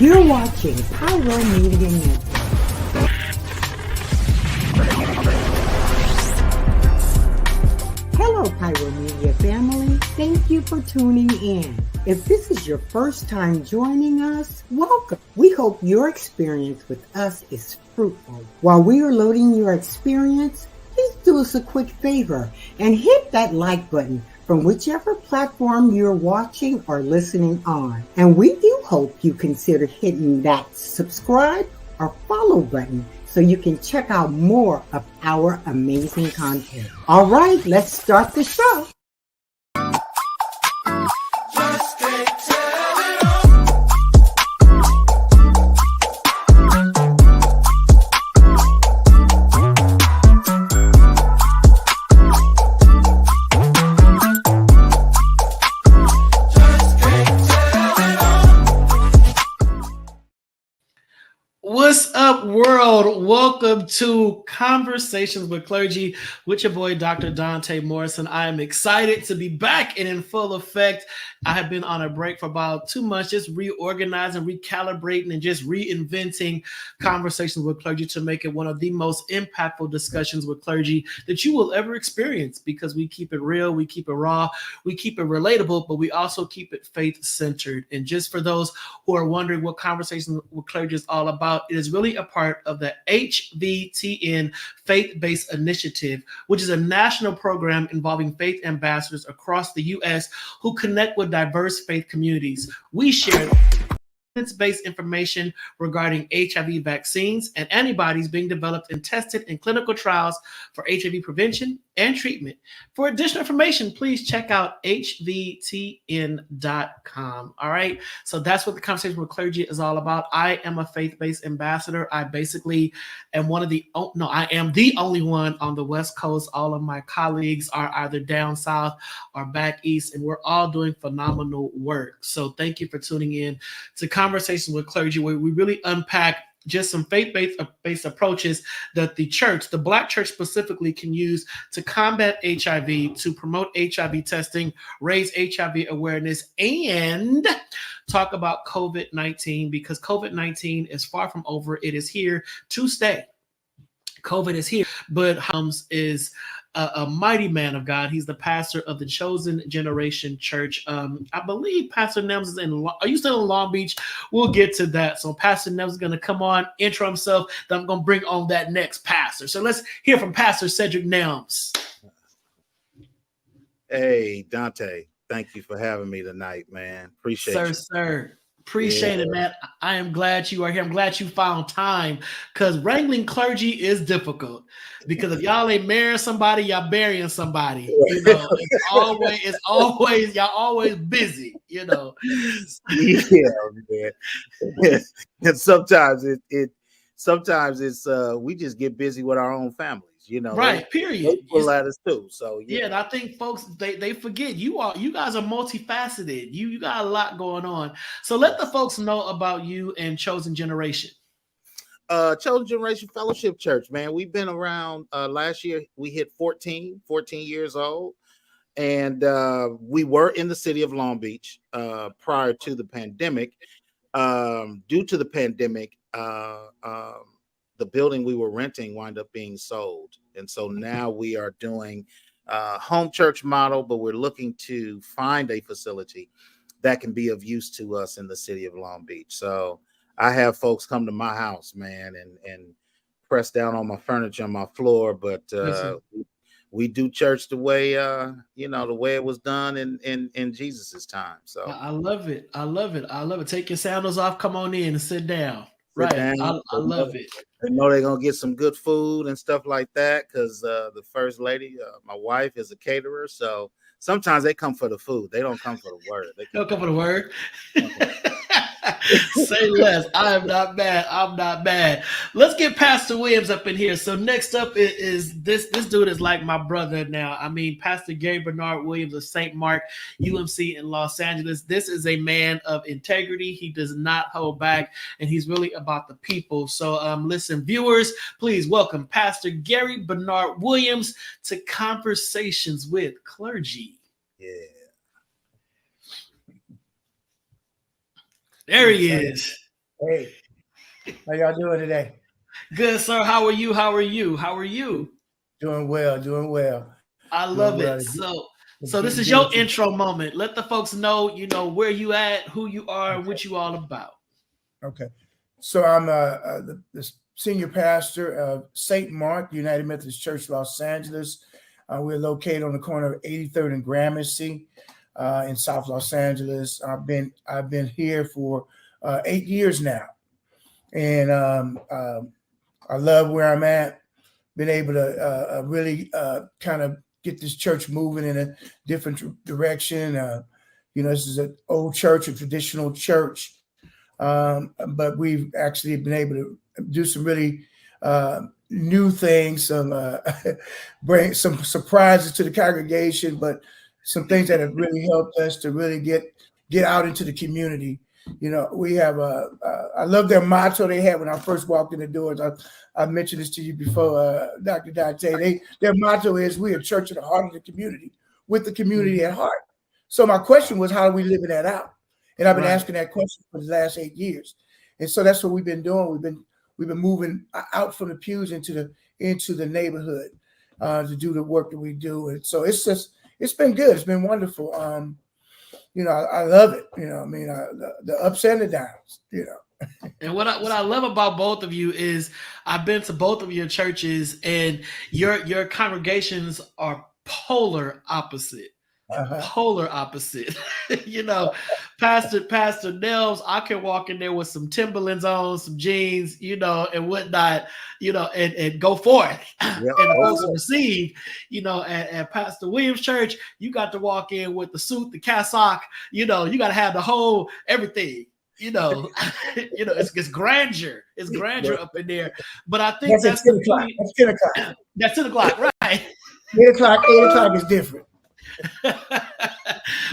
You're watching Pyro Media Network. Hello, Pyro Media family. Thank you for tuning in. If this is your first time joining us, welcome. We hope your experience with us is fruitful. While we are loading your experience, please do us a quick favor and hit that like button from whichever platform you're watching or listening on. And we do hope you consider hitting that subscribe or follow button so you can check out more of our amazing content. All right, let's start the show. What's up, world? Welcome to Conversations with Clergy with your boy, Dr. Donta Morrison. I am excited to be back and in full effect. I have been on a break for about 2 months, just reorganizing, recalibrating, and just reinventing Conversations with Clergy to make it one of the most impactful discussions with clergy that you will ever experience, because we keep it real, we keep it raw, we keep it relatable, but we also keep it faith-centered. And just for those who are wondering what Conversations with Clergy is all about, it is really a part of the HVTN Faith-Based Initiative, which is a national program involving faith ambassadors across the U.S. who connect with diverse faith communities. We share evidence-based information regarding HIV vaccines and antibodies being developed and tested in clinical trials for HIV prevention and treatment. For additional information, please check out hvtn.com. All right. So that's what the Conversation with Clergy is all about. I am a faith-based ambassador. I basically am I am the only one on the West Coast. All of my colleagues are either down south or back east, and we're all doing phenomenal work. So thank you for tuning in to Conversations with Clergy, where we really unpack just some faith-based approaches that the church, the Black church specifically, can use to combat HIV, to promote HIV testing, raise HIV awareness, and talk about COVID-19, because COVID-19 is far from over. It is here to stay. COVID is here, but Nelms is a mighty man of God. He's the pastor of the Chosen Generation Church. I believe Pastor Nelms is are you still in Long Beach? We'll get to that. So Pastor Nelms is going to come on, intro himself, then I'm going to bring on that next pastor. So let's hear from Pastor Cedric Nelms. Hey, Donta, thank you for having me tonight, man. Appreciate you. Sir. Appreciate it, man. I am glad you are here. I'm glad you found time, because wrangling clergy is difficult. Because if y'all ain't marrying somebody, y'all burying somebody. You know, it's always y'all always busy. You know. Yeah, man. And sometimes it's we just get busy with our own families. You know, right? Period. They pull at us too. So yeah, and I think folks they forget you guys are multifaceted. You got a lot going on. So let the folks know about you and Chosen Generation. Chosen Generation Fellowship Church, man. We've been around. Last year we hit 14 years old, and we were in the city of Long Beach prior to the pandemic. Due to the pandemic, the building we were renting wound up being sold. And so now we are doing home church model, but we're looking to find a facility that can be of use to us in the city of Long Beach. So I have folks come to my house, man, and press down on my furniture, on my floor. But we do church the way, the way it was done in Jesus's time. So I love it. I love it. Take your sandals off. Come on in and sit down. Right. I love it. They know they're going to get some good food and stuff like that, because the first lady, my wife, is a caterer. So sometimes they come for the food. They don't come for the word. They don't come for the word. Say less. I am not bad. I'm not bad. Let's get Pastor Williams up in here. So next up is this dude is like my brother now. I mean, Pastor Gary Bernard Williams of St. Mark UMC in Los Angeles. This is a man of integrity. He does not hold back, and he's really about the people. So listen, viewers, please welcome Pastor Gary Bernard Williams to Conversations with Clergy. Yeah. There he is. Hey, how y'all doing today? Good, sir. How are you? How are you? How are you? Doing well, doing well. I Doing love well. it. So this Getting is good your to intro moment. Let the folks know, where you at, who you are, and what you all about. okay. So I'm the senior pastor of St. Mark United Methodist Church, Los Angeles. We're located on the corner of 83rd and Gramercy in South Los Angeles. I've been here for 8 years now, and I love where I'm at. Been able to really kind of get this church moving in a different direction. This is an old church, a traditional church, but we've actually been able to do some really new things, bring some surprises to the congregation, but some things that have really helped us to really get out into the community. We have I love their motto they had when I first walked in the doors. I mentioned this to you before, Dr. Donta. Their motto is, "We are a church in the heart of the community, with the community at heart." So my question was, how are we living that out? And I've been asking that question for the last 8 years. And so that's what we've been doing. We've been moving out from the pews into the neighborhood to do the work that we do. And so it's been good. It's been wonderful. I love it. The ups and the downs. And what I love about both of you is I've been to both of your churches, and your congregations are polar opposite. Polar opposite. Pastor Nelms, I can walk in there with some Timberlands on, some jeans, and whatnot, and go forth. And the folks will receive, at Pastor Williams' church, you got to walk in with the suit, the cassock, you got to have the whole everything. It's grandeur. It's grandeur up in there. But I think that's the beauty. That's 10 o'clock. That's 10 o'clock, right? 8 o'clock is different.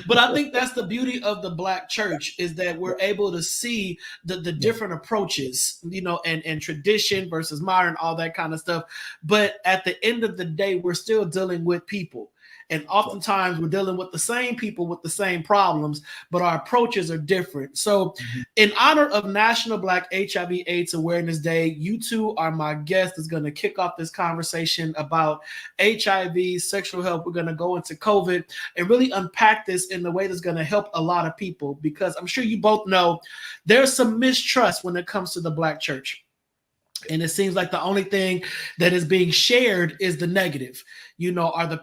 But I think that's the beauty of the Black church, is that we're able to see the different approaches, and tradition versus modern, all that kind of stuff. But at the end of the day, we're still dealing with people. And oftentimes we're dealing with the same people with the same problems, but our approaches are different. So in honor of National Black HIV/AIDS Awareness Day, you two are my guest that's going to kick off this conversation about HIV, sexual health. We're going to go into COVID and really unpack this in the way that's going to help a lot of people, because I'm sure you both know there's some mistrust when it comes to the Black church. And it seems like the only thing that is being shared is the negative, are the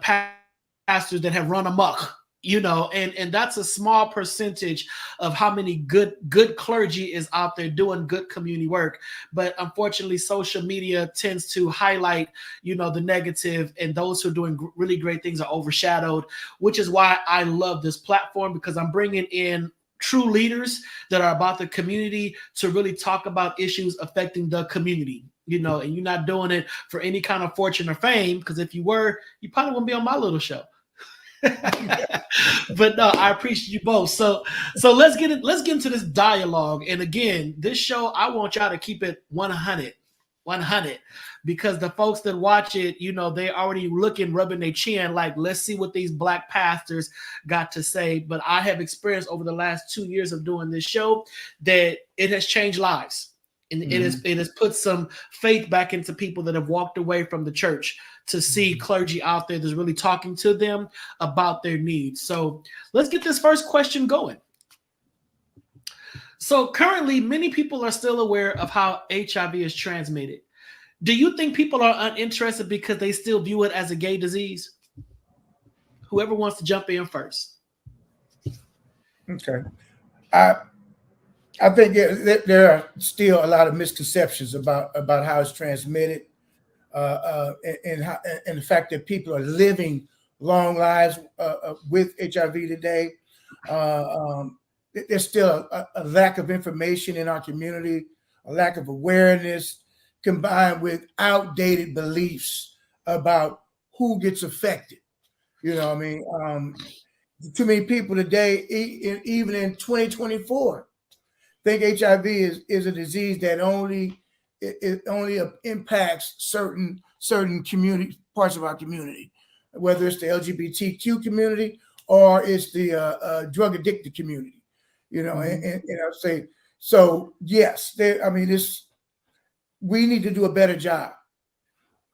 pastors that have run amok, and that's a small percentage of how many good clergy is out there doing good community work. But unfortunately, social media tends to highlight, the negative, and those who are doing really great things are overshadowed, which is why I love this platform, because I'm bringing in true leaders that are about the community to really talk about issues affecting the community, and you're not doing it for any kind of fortune or fame, because if you were, you probably wouldn't be on my little show. But no, I appreciate you both. So let's get into this dialogue. And again, this show, I want y'all to keep it 100, because the folks that watch it, they already rubbing their chin, like, let's see what these Black pastors got to say. But I have experienced over the last 2 years of doing this show that it has changed lives. And it has put some faith back into people that have walked away from the church, to see clergy out there that's really talking to them about their needs. So let's get this first question going. So currently, many people are still aware of how HIV is transmitted. Do you think people are uninterested because they still view it as a gay disease? Whoever wants to jump in first. Okay. I think there are still a lot of misconceptions about how it's transmitted, and the fact that people are living long lives with HIV today. There's still a lack of information in our community, a lack of awareness, combined with outdated beliefs about who gets affected. Too many people today, even in 2024, think HIV is a disease that only impacts certain community parts of our community, whether it's the LGBTQ community or it's the drug addicted community. And I say So yes, we need to do a better job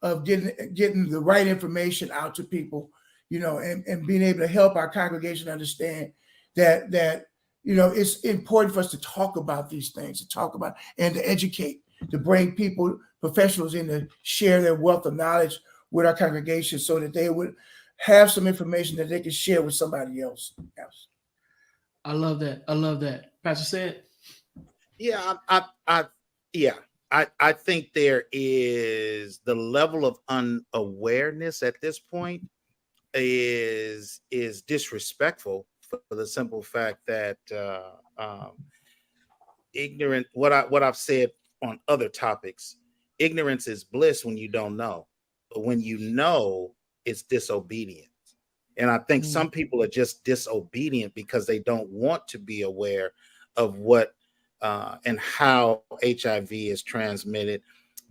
of getting the right information out to people, and being able to help our congregation understand that it's important for us to talk about these things, to talk about and to educate, to bring people, professionals in to share their wealth of knowledge with our congregation so that they would have some information that they can share with somebody else. I love that. I love that. Pastor said. Yeah, I think there is the level of unawareness at this point is disrespectful for the simple fact that ignorant. What I've said on other topics, ignorance is bliss when you don't know, but when you know, it's disobedience. And I think some people are just disobedient because they don't want to be aware of what and how HIV is transmitted,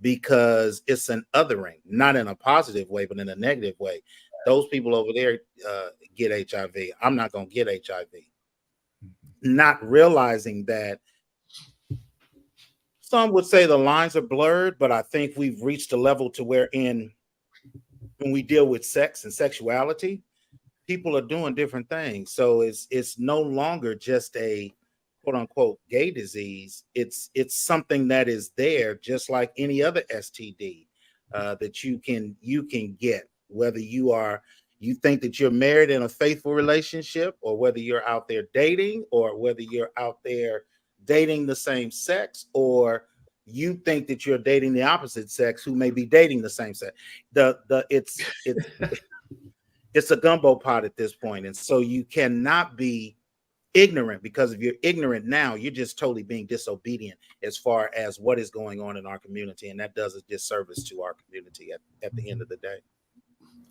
because it's an othering, not in a positive way, but in a negative way. Those people over there get HIV. I'm not going to get HIV. Not realizing that some would say the lines are blurred, but I think we've reached a level to where when we deal with sex and sexuality, people are doing different things. So it's no longer just a quote unquote gay disease. It's something that is there, just like any other STD that you can get, whether you think that you're married in a faithful relationship, or whether you're out there dating, or whether you're out there dating the same sex, or you think that you're dating the opposite sex who may be dating the same sex. It's a gumbo pot at this point. And so you cannot be ignorant, because if you're ignorant now, you're just totally being disobedient as far as what is going on in our community. And that does a disservice to our community at the end of the day.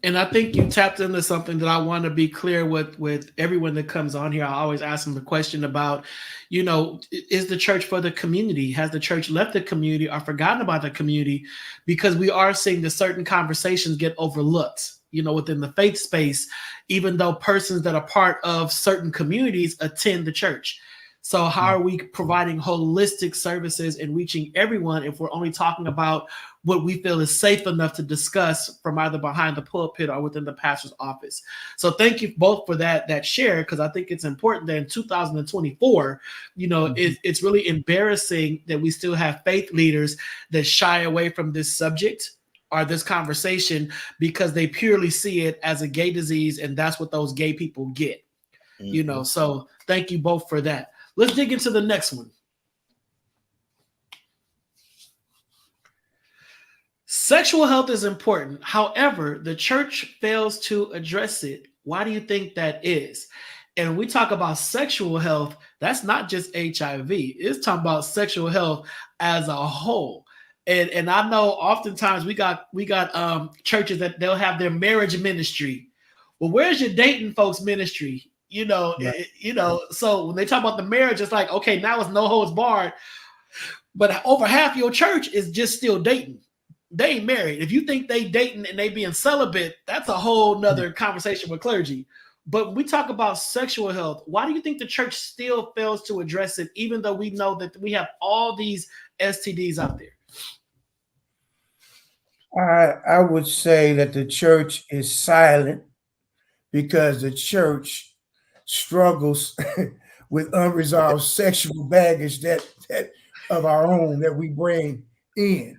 And I think you tapped into something that I want to be clear with everyone that comes on here. I always ask them the question about, is the church for the community? Has the church left the community or forgotten about the community? Because we are seeing that certain conversations get overlooked, within the faith space, even though persons that are part of certain communities attend the church. So how are we providing holistic services and reaching everyone if we're only talking about what we feel is safe enough to discuss from either behind the pulpit or within the pastor's office? So thank you both for that share, because I think it's important that in 2024, it's really embarrassing that we still have faith leaders that shy away from this subject or this conversation because they purely see it as a gay disease, and that's what those gay people get. So thank you both for that. Let's dig into the next one. Sexual health is important. However, the church fails to address it. Why do you think that is? And when we talk about sexual health, that's not just HIV. It's talking about sexual health as a whole. And I know oftentimes we got churches that they'll have their marriage ministry. Well, where's your dating folks ministry? So when they talk about the marriage, it's like, okay, now it's no holds barred, but over half your church is just still dating. They ain't married. If you think they dating and they being celibate, that's a whole nother conversation with clergy. But when we talk about sexual health, why do you think the church still fails to address it, even though we know that we have all these STDs out there? I would say that the church is silent because the church struggles with unresolved sexual baggage that of our own that we bring in.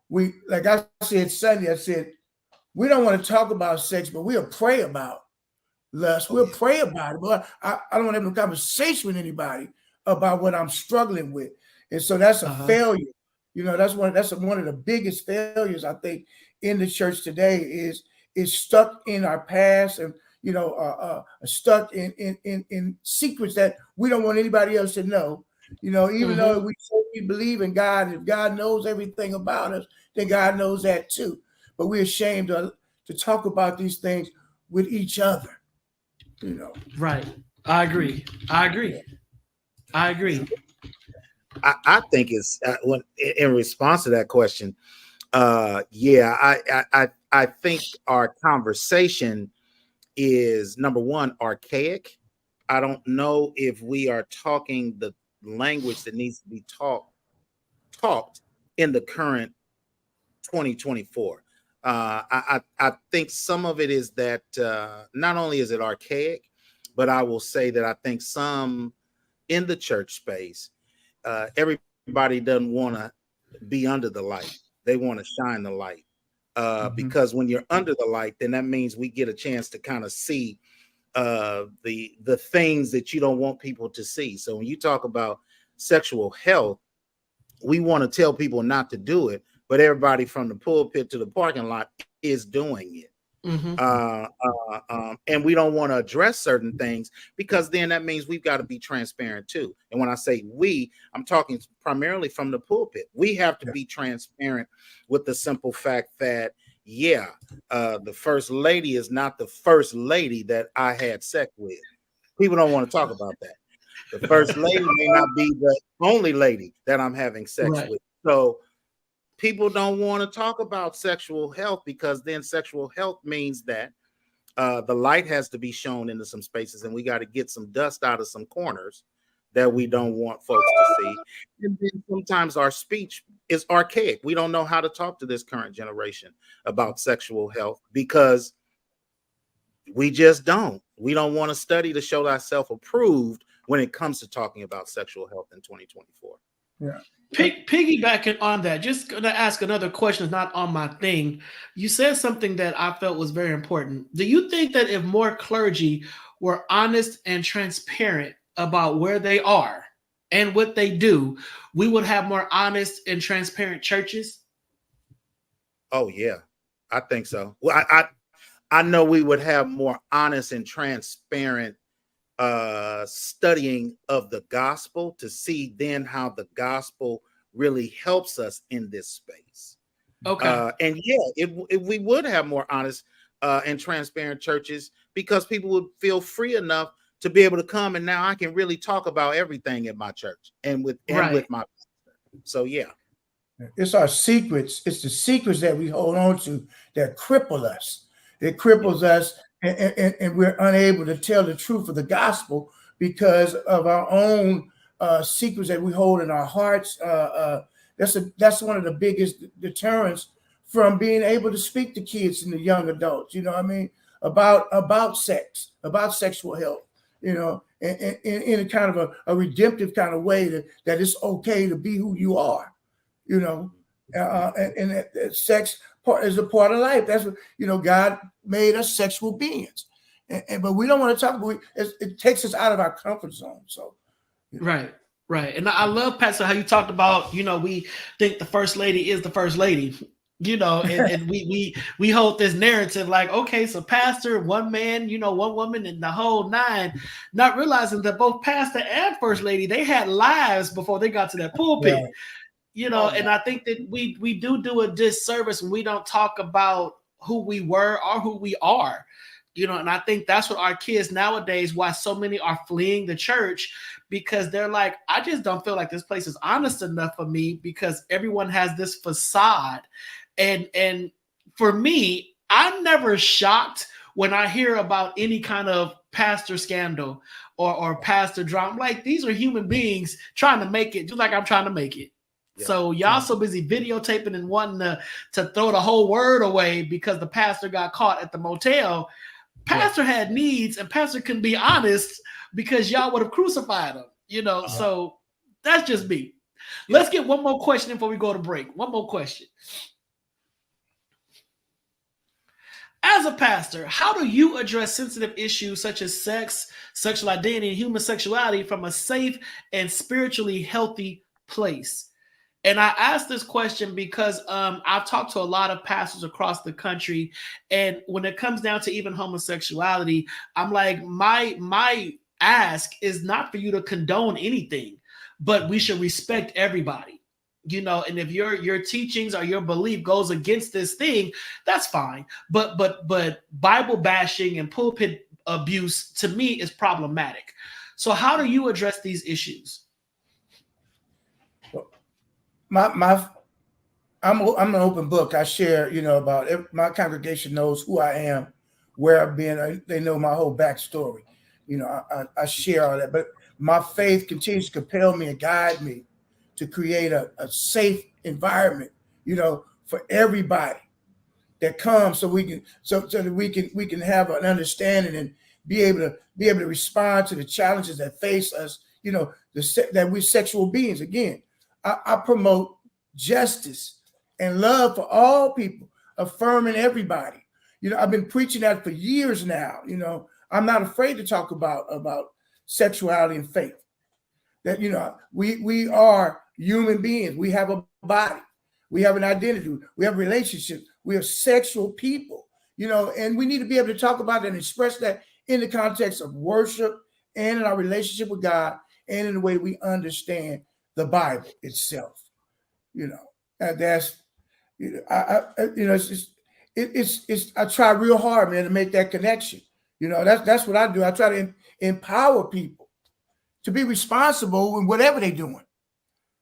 We, like I said Sunday, I said, we don't want to talk about sex, but we'll pray about lust. We'll pray about it, but I don't want to have a conversation with anybody about what I'm struggling with. And so that's a failure. That's one of the biggest failures, I think, in the church today is stuck in our past and stuck in secrets that we don't want anybody else to know. Even though we say we believe in God, if God knows everything about us, then God knows that too. But we're ashamed to talk about these things with each other. Right. I agree. I think it's when in response to that question, I think our conversation is, number one, archaic. I don't know if we are talking language that needs to be talked in the current 2024. I think some of it is that not only is it archaic, but I will say that I think some in the church space, everybody doesn't want to be under the light. They want to shine the light. Because when you're under the light, then that means we get a chance to kind of see the things that you don't want people to see. So when you talk about sexual health, we want to tell people not to do it, but everybody from the pulpit to the parking lot is doing it. And we don't want to address certain things, because then that means we've got to be transparent too. And when I say we, I'm talking primarily from the pulpit. We have to be transparent with the simple fact that, the first lady is not the first lady that I had sex with. People don't want to talk about that. The first lady may not be the only lady that I'm having sex with. So people don't want to talk about sexual health, because then sexual health means that the light has to be shown into some spaces, and we got to get some dust out of some corners that we don't want folks to see. And then sometimes our speech is archaic. We don't know how to talk to this current generation about sexual health, because we just don't. We don't want to study to show ourselves approved when it comes to talking about sexual health in 2024. Yeah. Piggybacking on that, just going to ask another question, not on my thing. You said something that I felt was very important. Do you think that if more clergy were honest and transparent about where they are and what they do, we would have more honest and transparent churches? Oh, yeah, I think so. Well, I know we would have more honest and transparent studying of the gospel, to see then how the gospel really helps us in this space. Okay. And if we would have more honest and transparent churches, because people would feel free enough to be able to come, and now I can really talk about everything in my church and with my pastor. So yeah. It's our secrets. It's the secrets that we hold on to that cripple us. It cripples us, and we're unable to tell the truth of the gospel because of our own secrets that we hold in our hearts. That's one of the biggest deterrents from being able to speak to kids and the young adults. You know what I mean? About sex, about sexual health. You know, in a kind of a redemptive kind of way that it's okay to be who you are. You know, and sex is a part of life. That's what, God made us sexual beings, but we don't want to talk about it. It takes us out of our comfort zone. So, right. And I love, Pastor, how you talked about, we think the first lady is the first lady, and we hold this narrative like, okay, so pastor, one man, one woman, and the whole nine, not realizing that both pastor and first lady, they had lives before they got to that pulpit. Right. And I think that we do a disservice when we don't talk about who we were or who we are, and I think that's what our kids nowadays, why so many are fleeing the church, because they're like, I just don't feel like this place is honest enough for me, because everyone has this facade. And for me, I'm never shocked when I hear about any kind of pastor scandal or pastor drama. I'm like, these are human beings trying to make it, just like I'm trying to make it. Yeah. So y'all so busy videotaping and wanting to throw the whole word away because the pastor got caught at the motel. Pastor had needs, and pastor couldn't be honest because y'all would have crucified him. So that's just me. Yeah. Let's get one more question before we go to break. One more question. As a pastor, how do you address sensitive issues such as sex, sexual identity, and human sexuality from a safe and spiritually healthy place? And I ask this question because I've talked to a lot of pastors across the country, and when it comes down to even homosexuality, I'm like, my ask is not for you to condone anything, but we should respect everybody. And if your teachings or your belief goes against this thing, that's fine. But Bible bashing and pulpit abuse, to me, is problematic. So how do you address these issues? I'm an open book. I share, about my congregation knows who I am, where I've been. They know my whole backstory. I share all that. But my faith continues to compel me and guide me to create a safe environment, for everybody that comes, so that we can have an understanding and be able to respond to the challenges that face us. That we're sexual beings. Again, I promote justice and love for all people, affirming everybody. I've been preaching that for years now. I'm not afraid to talk about sexuality and faith. That we are human beings. We have a body. We have an identity. We have relationships. We are sexual people. And we need to be able to talk about that and express that in the context of worship and in our relationship with God and in the way we understand the Bible itself. And that's I try real hard, man, to make that connection. That's what I do. I try to empower people to be responsible in whatever they're doing.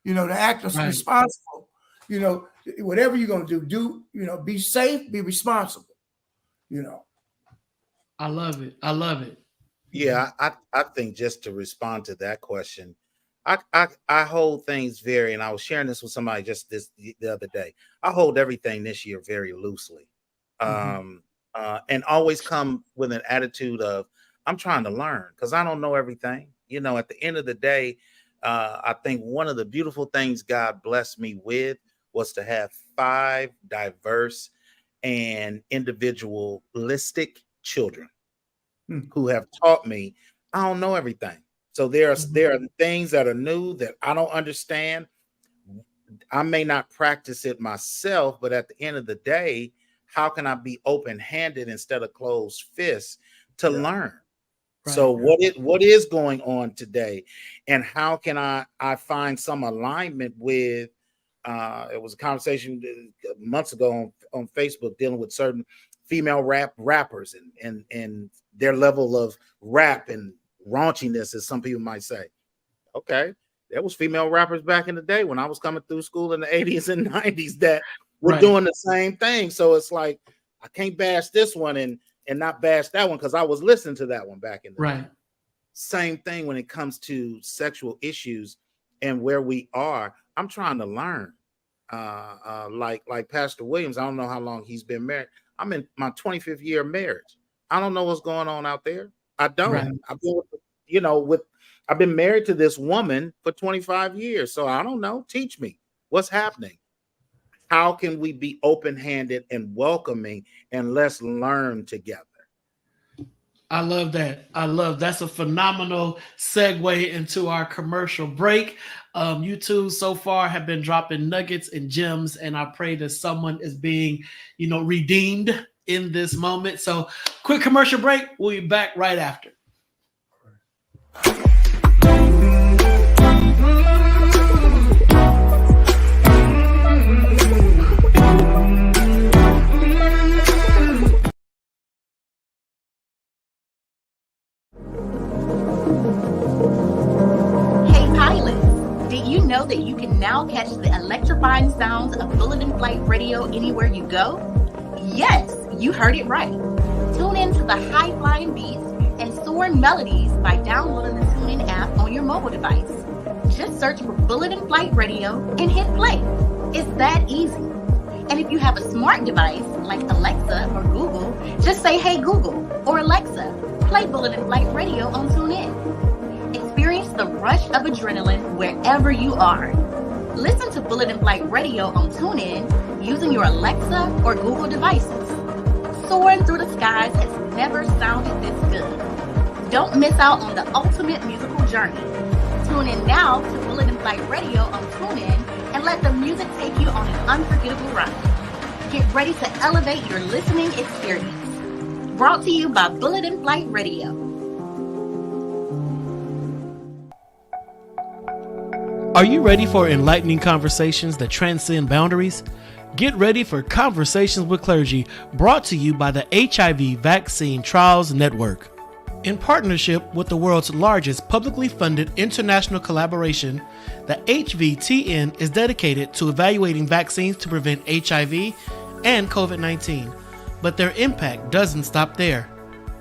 To act responsible. Whatever you're gonna do, be safe, be responsible. I love it. Yeah, I think just to respond to that question, I hold things very, and I was sharing this with somebody just the other day. I hold everything this year very loosely, and always come with an attitude of I'm trying to learn because I don't know everything. At the end of the day, I think one of the beautiful things God blessed me with was to have 5 diverse and individualistic children who have taught me I don't know everything. So there are things that are new that I don't understand. I may not practice it myself, but at the end of the day, how can I be open-handed instead of closed fists to learn? Right. So what is going on today, and how can I find some alignment with? It was a conversation months ago on Facebook dealing with certain female rappers and their level of rap and raunchiness, as some people might say. Okay, there was female rappers back in the day when I was coming through school in the 80s and 90s that were doing the same thing. So it's like I can't bash this one and not bash that one because I was listening to that one back in the day. Same thing when it comes to sexual issues and where we are. I'm trying to learn. Like Pastor Williams, I don't know how long he's been married. I'm in my 25th year of marriage. I don't know what's going on out there. I don't. Right. I've been married to this woman for 25 years. So I don't know. Teach me what's happening. How can we be open-handed and welcoming, and let's learn together? I love that. That's a phenomenal segue into our commercial break. You two so far have been dropping nuggets and gems, and I pray that someone is being, redeemed in this moment. So quick commercial break. We'll be back right after. Know that you can now catch the electrifying sounds of Bulletin Flight Radio anywhere you go? Yes, you heard it right. Tune in to the high-flying beats and soaring melodies by downloading the TuneIn app on your mobile device. Just search for Bulletin Flight Radio and hit play. It's that easy. And if you have a smart device like Alexa or Google, just say, "Hey Google," or "Alexa, play Bulletin Flight Radio on TuneIn." Experience the rush of adrenaline wherever you are. Listen to Bulletin Flight Radio on TuneIn using your Alexa or Google devices. Soaring through the skies has never sounded this good. Don't miss out on the ultimate musical journey. Tune in now to Bulletin Flight Radio on TuneIn and let the music take you on an unforgettable ride. Get ready to elevate your listening experience. Brought to you by Bulletin Flight Radio. Are you ready for enlightening conversations that transcend boundaries? Get ready for Conversations with Clergy, brought to you by the HIV Vaccine Trials Network. In partnership with the world's largest publicly funded international collaboration, the HVTN is dedicated to evaluating vaccines to prevent HIV and COVID-19, but their impact doesn't stop there.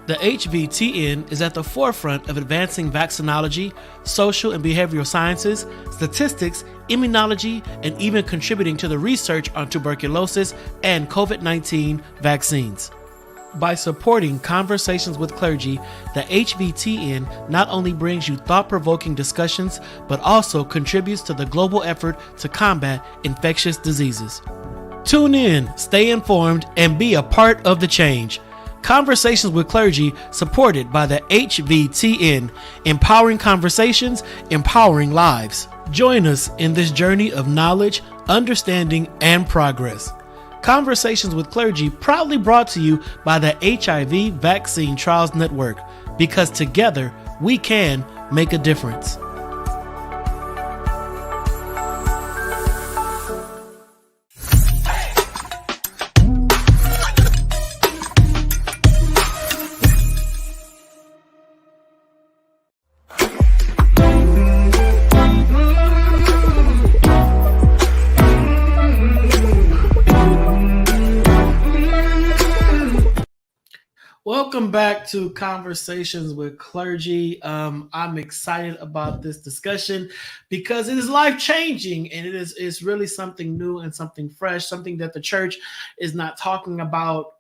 The HVTN is at the forefront of advancing vaccinology, social and behavioral sciences, statistics, immunology, and even contributing to the research on tuberculosis and COVID-19 vaccines. By supporting Conversations with Clergy, the HVTN not only brings you thought-provoking discussions, but also contributes to the global effort to combat infectious diseases. Tune in, stay informed, and be a part of the change. Conversations with Clergy, supported by the HVTN, empowering conversations, empowering lives. Join us in this journey of knowledge, understanding, and progress. Conversations with Clergy, proudly brought to you by the HIV Vaccine Trials Network, because together we can make a difference. Welcome back to Conversations with Clergy. I'm excited about this discussion because it is life-changing, and it's really something new and something fresh, something that the church is not talking about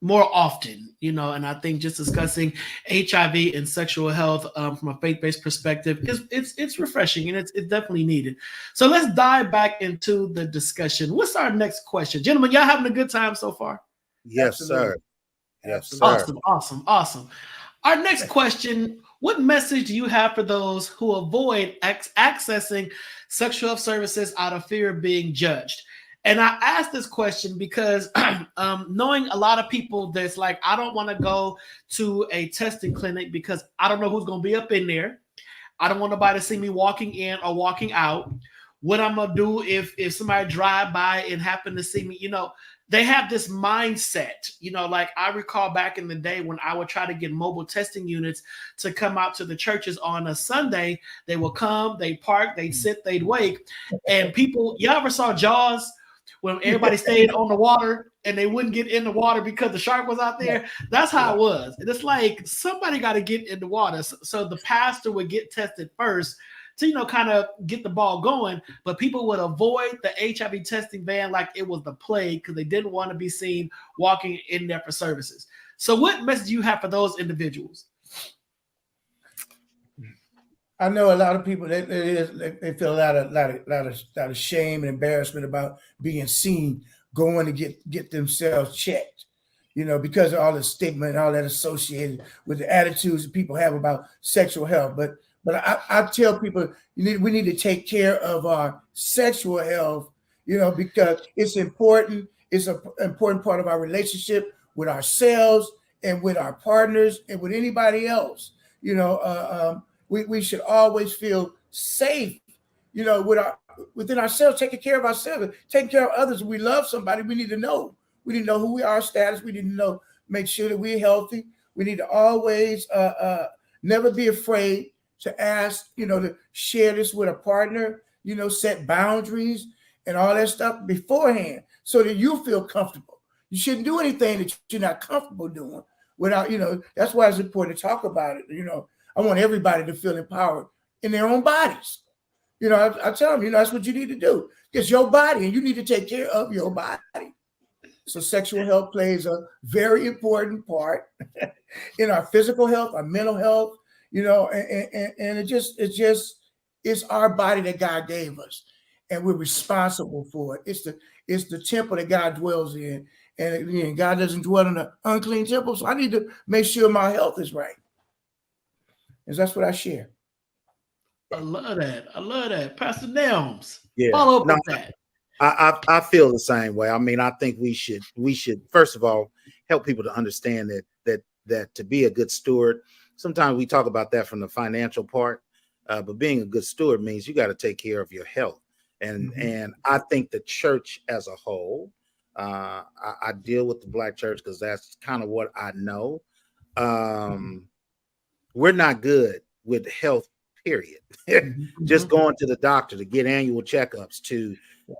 more often, and I think just discussing HIV and sexual health from a faith-based perspective it's refreshing, and it's definitely needed. So let's dive back into the discussion. What's our next question? Gentlemen, y'all having a good time so far? Yes, Absolutely. sir. Yes, sir. Awesome. Our next question: what message do you have for those who avoid accessing sexual health services out of fear of being judged? And I ask this question because knowing a lot of people that's like, I don't want to go to a testing clinic because I don't know who's going to be up in there. I don't want nobody to see me walking in or walking out. What I'm going to do if somebody drive by and happen to see me, they have this mindset, like I recall back in the day when I would try to get mobile testing units to come out to the churches on a Sunday. They will come, they park, they'd sit, they'd wait. And people, y'all ever saw Jaws when everybody stayed on the water and they wouldn't get in the water because the shark was out there? That's how it was. And it's like somebody got to get in the water. So the pastor would get tested first to, kind of get the ball going, but people would avoid the HIV testing van like it was the plague because they didn't want to be seen walking in there for services. So what message do you have for those individuals? I know a lot of people, they feel a lot of shame and embarrassment about being seen going to get themselves checked, because of all the stigma and all that associated with the attitudes that people have about sexual health. But I tell people we need to take care of our sexual health, because it's important. It's an important part of our relationship with ourselves and with our partners and with anybody else. We should always feel safe, within ourselves, taking care of ourselves, taking care of others. When we love somebody, we need to know. We need to know who we are, status. We need to know, make sure that we're healthy. We need to always never be afraid to ask, to share this with a partner, set boundaries and all that stuff beforehand so that you feel comfortable. You shouldn't do anything that you're not comfortable doing without, that's why it's important to talk about it. I want everybody to feel empowered in their own bodies. I tell them, that's what you need to do. It's your body and you need to take care of your body. So sexual health plays a very important part in our physical health, our mental health, and it's our body that God gave us, and we're responsible for it. It's the temple that God dwells in, and again, God doesn't dwell in an unclean temple. So I need to make sure my health is right, and that's what I share. I love that, Pastor Nelms. Yeah, follow up with that. I feel the same way. I mean, I think we should first of all help people to understand that to be a good steward. Sometimes we talk about that from the financial part, but being a good steward means you got to take care of your health. And I think the church as a whole, I deal with the Black church because that's kind of what I know. We're not good with health, period. Just going to the doctor to get annual checkups, to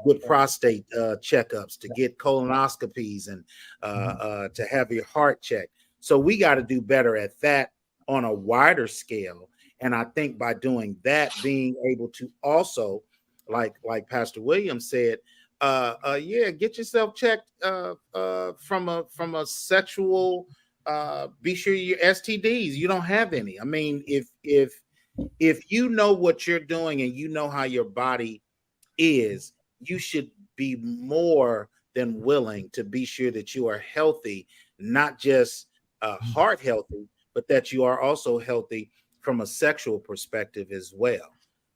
get prostate checkups, to get colonoscopies, and to have your heart checked. So we got to do better at that on a wider scale. And I think by doing that, being able to also, like Pastor Williams said, get yourself checked from a sexual. Be sure your STDs, you don't have any. I mean, if you know what you're doing and you know how your body is, you should be more than willing to be sure that you are healthy, not just heart healthy, but that you are also healthy from a sexual perspective as well.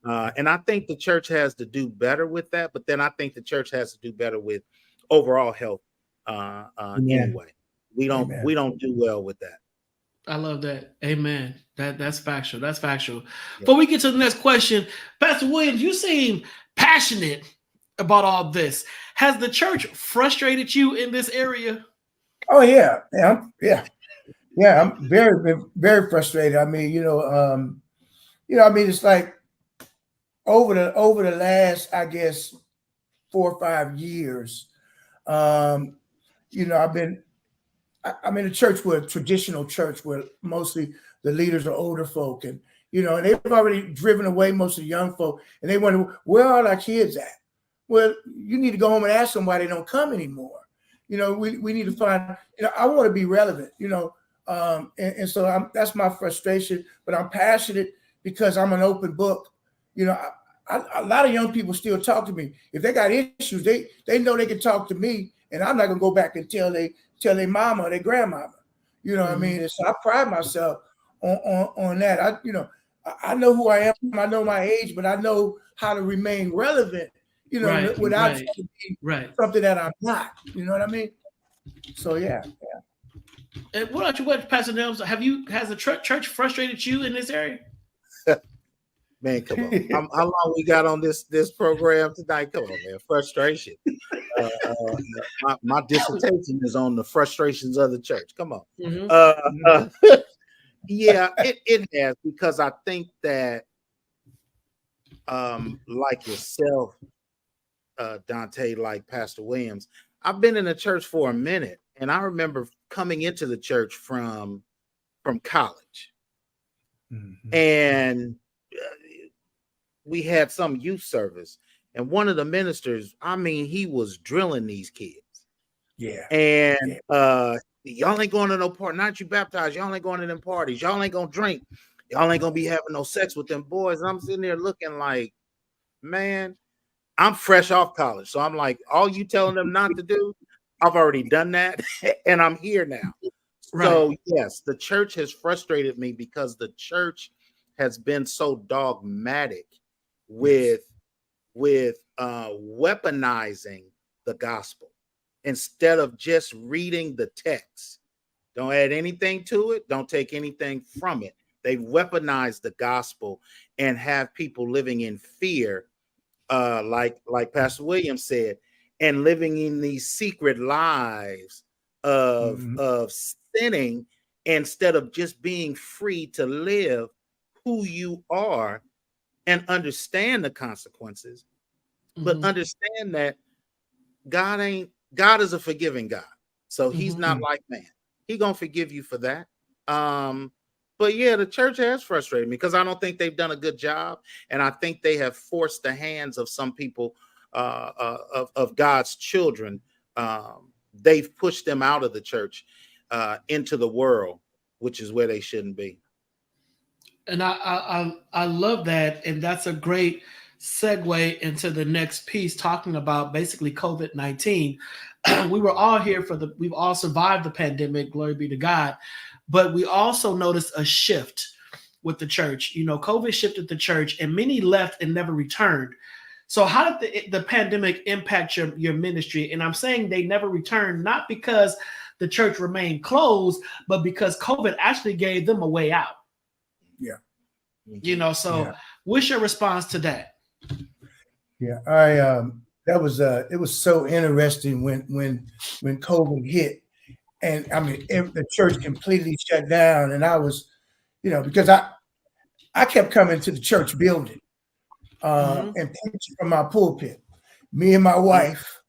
And I think the church has to do better with that, but then I think the church has to do better with overall health anyway. We don't do well with that. I love that. Amen. That's factual. That's factual. Yeah. Before we get to the next question, Pastor Williams, you seem passionate about all this. Has the church frustrated you in this area? Oh yeah. I'm very, very frustrated. I mean, it's like over the last, I guess, 4 or 5 years, I'm in a church where a traditional church where mostly the leaders are older folk, and they've already driven away most of the young folk, and they wonder, where are our kids at? Well, you need to go home and ask them why they don't come anymore. We need to find, I want to be relevant, and so that's my frustration, but I'm passionate because I'm an open book. A lot of young people still talk to me. If they got issues, they know they can talk to me, and I'm not gonna go back and tell their mama or their grandmama. What I mean? And so I pride myself on that. I know who I am. I know my age, but I know how to remain relevant. Without being something that I'm not. You know what I mean? So yeah. And what about you, Pastor Nelms? Has the church frustrated you in this area? Man, come on. How long we got on this program tonight? Come on, man. Frustration. My dissertation is on the frustrations of the church. Come on. Yeah, it has, because I think that like yourself, Donta, like Pastor Williams, I've been in the church for a minute, and I remember coming into the church from college, and we had some youth service, and one of the ministers, he was drilling these kids. Yeah. And y'all ain't going to no party. Not you baptized. Y'all ain't going to them parties. Y'all ain't gonna drink. Y'all ain't gonna be having no sex with them boys. And I'm sitting there looking like, man, I'm fresh off college. So I'm like, all you telling them not to do, I've already done that, and I'm here now. Right. So yes, the church has frustrated me because the church has been so dogmatic with weaponizing the gospel instead of just reading the text. Don't add anything to it. Don't take anything from it. They weaponize the gospel and have people living in fear, like Pastor Williams said, and living in these secret lives of sinning instead of just being free to live who you are and understand the consequences, but understand that God is a forgiving God. So he's not like man. He gonna forgive you for that. But yeah, the church has frustrated me because I don't think they've done a good job. And I think they have forced the hands of some people, of God's children. They've pushed them out of the church into the world, which is where they shouldn't be. And I love that. And that's a great segue into the next piece, talking about basically COVID-19. We were all here we've all survived the pandemic, glory be to God. But we also noticed a shift with the church. COVID shifted the church, and many left and never returned. So how did the pandemic impact your ministry? And I'm saying they never returned, not because the church remained closed, but because COVID actually gave them a way out. Yeah. What's your response to that? Yeah, it was so interesting when COVID hit, and the church completely shut down, and I was, because I kept coming to the church building and preaching from my pulpit. Me and my wife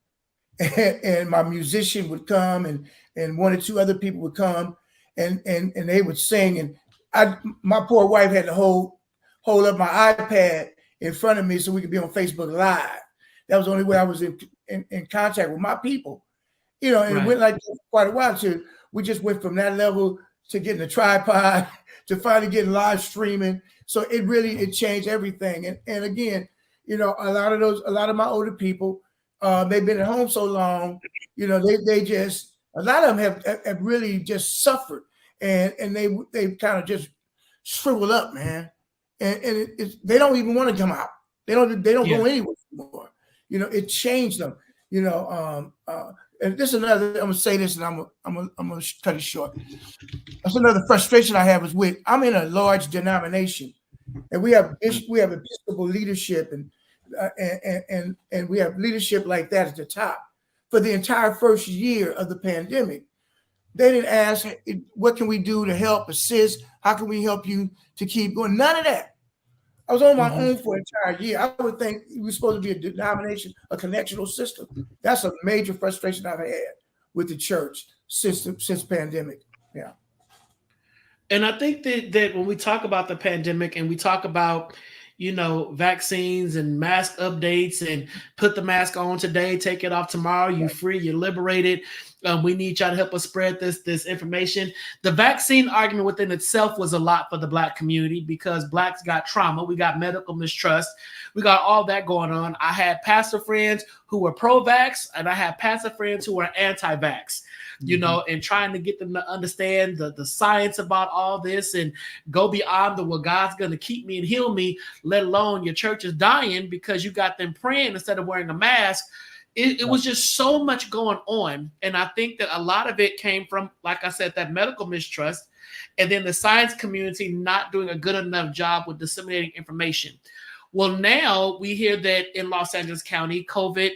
and my musician would come, and 1 or 2 other people would come, and they would sing, and my poor wife had to hold up my iPad in front of me so we could be on Facebook Live. That was the only way I was in contact with my people, and it went like that for quite a while. So we just went from that level to getting a tripod to finally getting live streaming. So it changed everything. And again, a lot of my older people, they've been at home so long, they just, a lot of them have really just suffered, and they kind of just shriveled up, man. And they don't even want to come out. They don't go anywhere anymore. It changed them. And this is another. I'm gonna say this, and I'm gonna cut it short. That's another frustration I have is I'm in a large denomination, and we have Episcopal leadership, and we have leadership like that at the top. For the entire first year of the pandemic, they didn't ask, what can we do to help assist? How can we help you to keep going? None of that. I was on my own for an entire year. I would think we're supposed to be a denomination, a connectional system. That's a major frustration I've had with the church since pandemic. Yeah. And I think that when we talk about the pandemic and we talk about, vaccines and mask updates and put the mask on today, take it off tomorrow, you're free, you're liberated. We need y'all to help us spread this information. The vaccine argument within itself was a lot for the Black community because Blacks got trauma. We got medical mistrust. We got all that going on. I had pastor friends who were pro-vax, and I had pastor friends who were anti-vax. And trying to get them to understand the science about all this and go beyond well, God's going to keep me and heal me, let alone your church is dying because you got them praying instead of wearing a mask. It was just so much going on. And I think that a lot of it came from, like I said, that medical mistrust and then the science community not doing a good enough job with disseminating information. Well, now we hear that in Los Angeles County, COVID,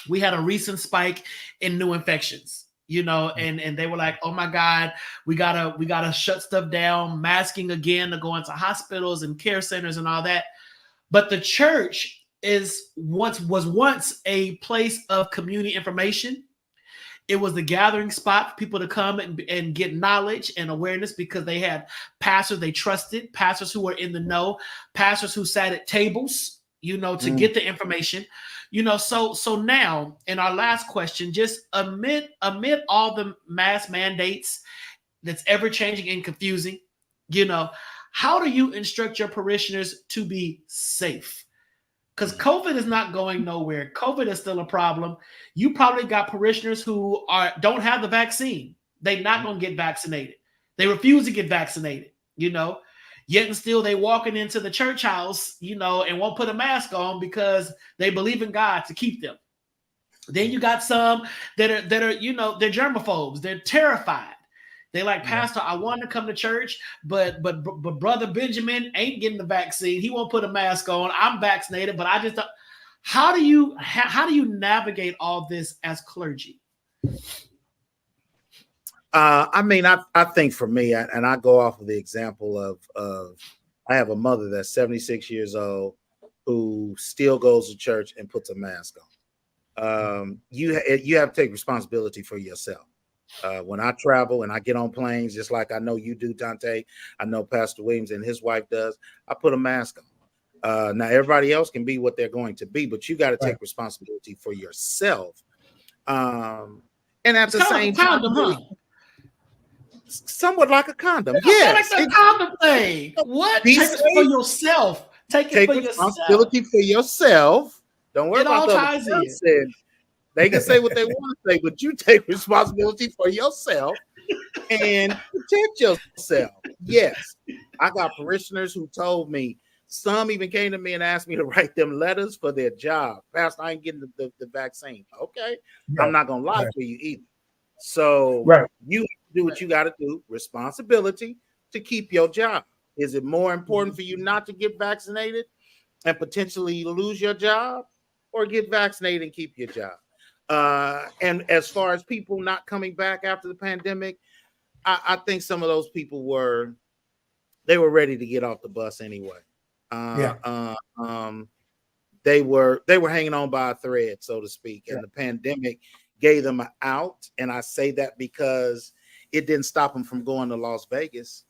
we had a recent spike in new infections. And they were like, oh my God, we gotta shut stuff down, masking again to go into hospitals and care centers and all that. But the church was once a place of community information. It was the gathering spot for people to come and get knowledge and awareness because they had pastors they trusted, pastors who were in the know, pastors who sat at tables, to get the information. So now in our last question, just amid all the mass mandates that's ever changing and confusing, how do you instruct your parishioners to be safe? Because COVID is not going nowhere. COVID is still a problem. You probably got parishioners who don't have the vaccine. They're not going to get vaccinated. They refuse to get vaccinated, Yet and still they walking into the church house, and won't put a mask on because they believe in God to keep them. Then you got some that are they're germaphobes. They're terrified. They like, Pastor, I want to come to church, but Brother Benjamin ain't getting the vaccine. He won't put a mask on. I'm vaccinated, but I just don't. How do you navigate all this as clergy? I think for me, and I go off of the example of I have a mother that's 76 years old who still goes to church and puts a mask on. You have to take responsibility for yourself. When I travel and I get on planes, just like I know you do, Donta, I know Pastor Williams and his wife does, I put a mask on. Now, everybody else can be what they're going to be, but you got to take responsibility for yourself. And at the same time, somewhat like a condom. Yes. Like a condom thing. What? Take it for yourself. Take responsibility for yourself. Don't worry about the person. They can say what they want to say, but you take responsibility for yourself and protect yourself. Yes. I got parishioners who told me, some even came to me and asked me to write them letters for their job. Pastor, I ain't getting the vaccine. Okay. Right. I'm not going to lie to you either. So you do what you got to do. Responsibility to keep your job. Is it more important for you not to get vaccinated and potentially lose your job, or get vaccinated and keep your job? And as far as people not coming back after the pandemic, I think some of those people were ready to get off the bus anyway. They were hanging on by a thread, so to speak, and the pandemic gave them an out. And I say that because It didn't stop them from going to Las Vegas.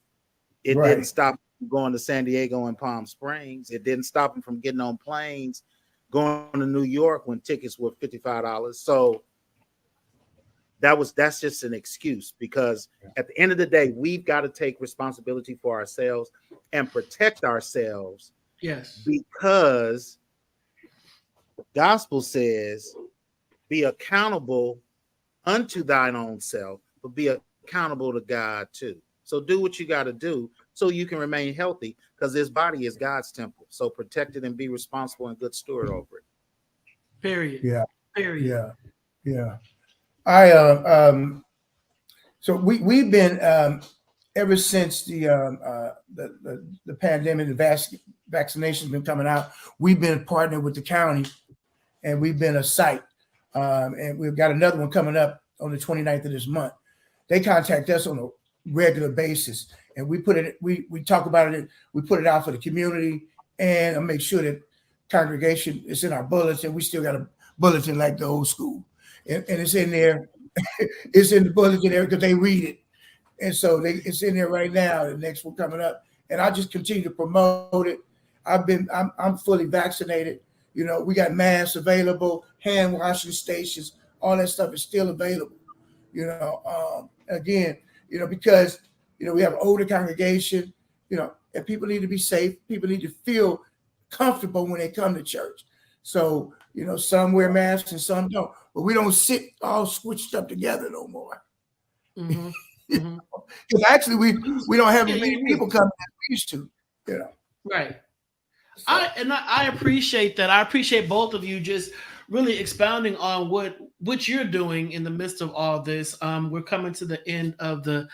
It Right. didn't stop them from going to San Diego and Palm Springs. It didn't stop them from getting on planes, going to New York when tickets were $55. So that's just an excuse, because at the end of the day, we've got to take responsibility for ourselves and protect ourselves. Yes. Because the gospel says, be accountable unto thine own self, but be accountable to God too. So do what you got to do so you can remain healthy, because this body is God's temple. So protect it and be responsible and good steward over it. Period. Yeah. Period. Yeah. Yeah. So we've been ever since the pandemic, the vaccination's been coming out. We've been partnered with the county, and we've been a site, and we've got another one coming up on the 29th of this month. They contact us on a regular basis, and we put it. We talk about it. We put it out for the community, and make sure that congregation is in our bulletin. We still got a bulletin like the old school, and it's in there. It's in the bulletin there because they read it. And so it's in there right now, the next one coming up. And I just continue to promote it. I'm fully vaccinated. You know, we got masks available, hand washing stations, all that stuff is still available. You know, again, you know, because, you know, we have older congregation, you know, and people need to be safe. People need to feel comfortable when they come to church. So, you know, some wear masks and some don't, but we don't sit all switched up together no more. Mm-hmm. Because actually we don't have as many people coming as we used to, you know. Right. So. I appreciate that. I appreciate both of you just really expounding on what you're doing in the midst of all this. We're coming to the end of the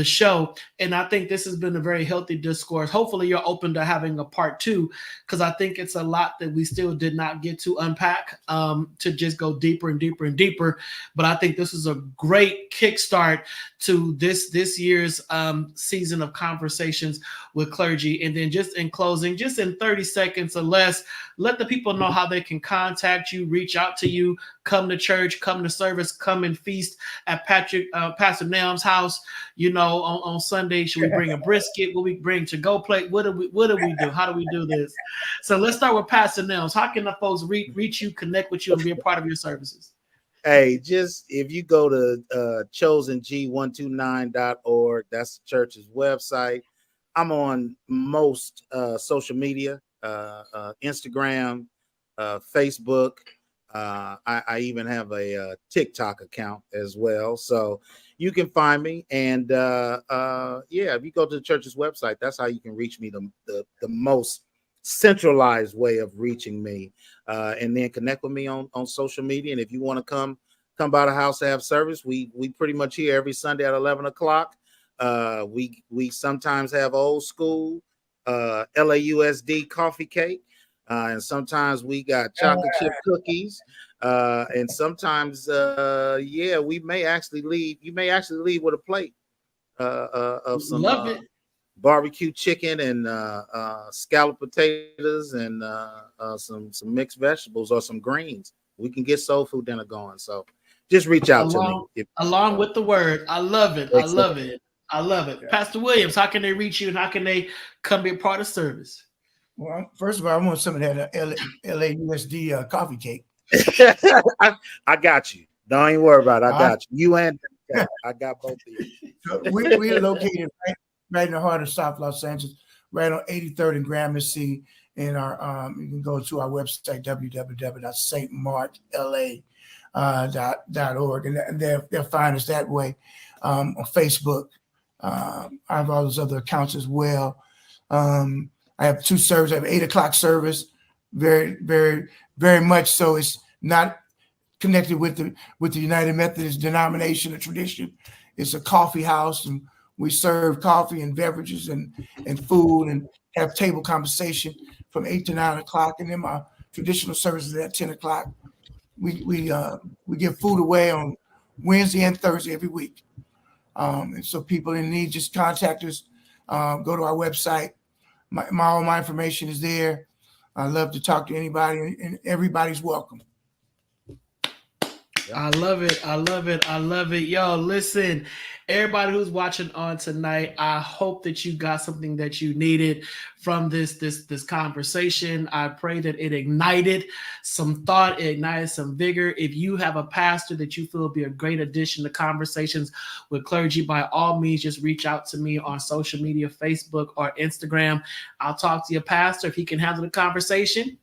show, and I think this has been a very healthy discourse. Hopefully you're open to having a part 2, because I think it's a lot that we still did not get to unpack, to just go deeper and deeper and deeper. But I think this is a great kickstart to this year's season of conversations with clergy. And then just in closing, just in 30 seconds or less, let the people know how they can contact you, reach out to you, come to church, come to service, come and feast at Pastor Nelms' house. You know, on Sunday, should we bring a brisket? Will we bring to-go plate? What do we do? How do we do this? So let's start with Pastor Nelms. How can the folks reach you, connect with you, and be a part of your services? Hey, just if you go to choseng129.org, that's the church's website. I'm on most social media, Instagram, Facebook. I even have a TikTok account as well. So you can find me. And if you go to the church's website, that's how you can reach me the most centralized way of reaching me. And then connect with me on social media. And if you want to come by the house to have service, we pretty much here every Sunday at 11 o'clock. We sometimes have old school LAUSD coffee cake. And sometimes we got chocolate chip cookies. And sometimes, we may actually leave. You may actually leave with a plate of some barbecue chicken and scalloped potatoes and some mixed vegetables or some greens. We can get soul food dinner going. So just reach out to me. Along with the word. I love it. I love it. I love it. Yeah. Pastor Williams, how can they reach you and how can they come be a part of service? Well, first of all, I want some of that LAUSD coffee cake. I got you. Don't even worry about it. I got you. You and I got both of you. So we're located right in the heart of South Los Angeles, right on 83rd and Gramercy. And our you can go to our website, www.stmarkla.org, and they'll find us that way. On Facebook, I have all those other accounts as well. I have 2 services. I have 8 o'clock service, very, very, very much so. It's not connected with the United Methodist denomination or tradition. It's a coffee house, and we serve coffee and beverages and food and have table conversation from 8 to 9 o'clock. And then my traditional services at 10 o'clock. We give food away on Wednesday and Thursday every week. And so people in need, just contact us. Go to our website. All my information is there. I love to talk to anybody, and everybody's welcome. I love it. I love it. I love it. Yo, listen, everybody who's watching on tonight, I hope that you got something that you needed from this conversation. I pray that it ignited some thought, it ignited some vigor. If you have a pastor that you feel will be a great addition to Conversations with Clergy, by all means, just reach out to me on social media, Facebook or Instagram. I'll talk to your pastor. If he can handle the conversation,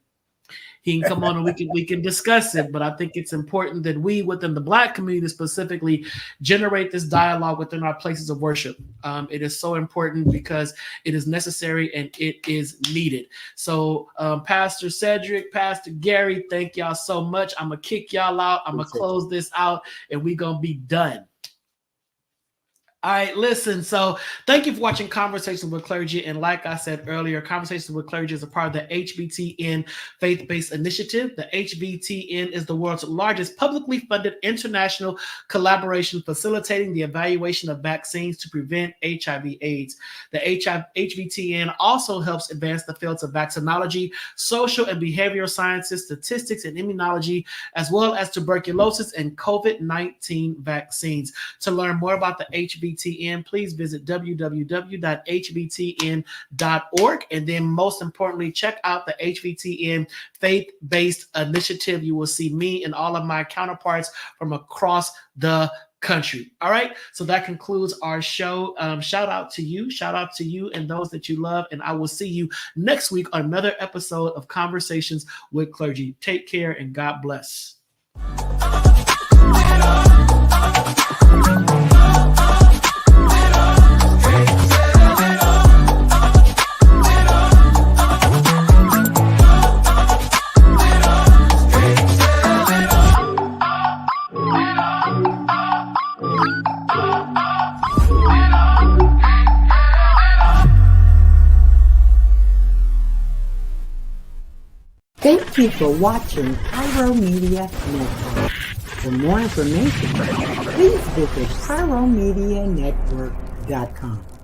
he can come on and we can discuss it. But I think it's important that we, within the Black community specifically, generate this dialogue within our places of worship. It is so important because it is necessary and it is needed. So Pastor Cedric, Pastor Gary, thank y'all so much. I'm going to kick y'all out. I'm going to close this out and we're going to be done. All right, listen. So thank you for watching Conversations with Clergy. And like I said earlier, Conversations with Clergy is a part of the HVTN faith-based initiative. The HVTN is the world's largest publicly funded international collaboration facilitating the evaluation of vaccines to prevent HIV/AIDS. The HVTN also helps advance the fields of vaccinology, social and behavioral sciences, statistics, and immunology, as well as tuberculosis and COVID-19 vaccines. To learn more about the HVTN, please visit www.hvtn.org. And then most importantly, check out the HVTN faith-based initiative. You will see me and all of my counterparts from across the country. All right. So that concludes our show. Shout out to you and those that you love. And I will see you next week on another episode of Conversations with Clergy. Take care and God bless. Thank you for watching Pyro Media Network. For more information, please visit pyromedianetwork.com.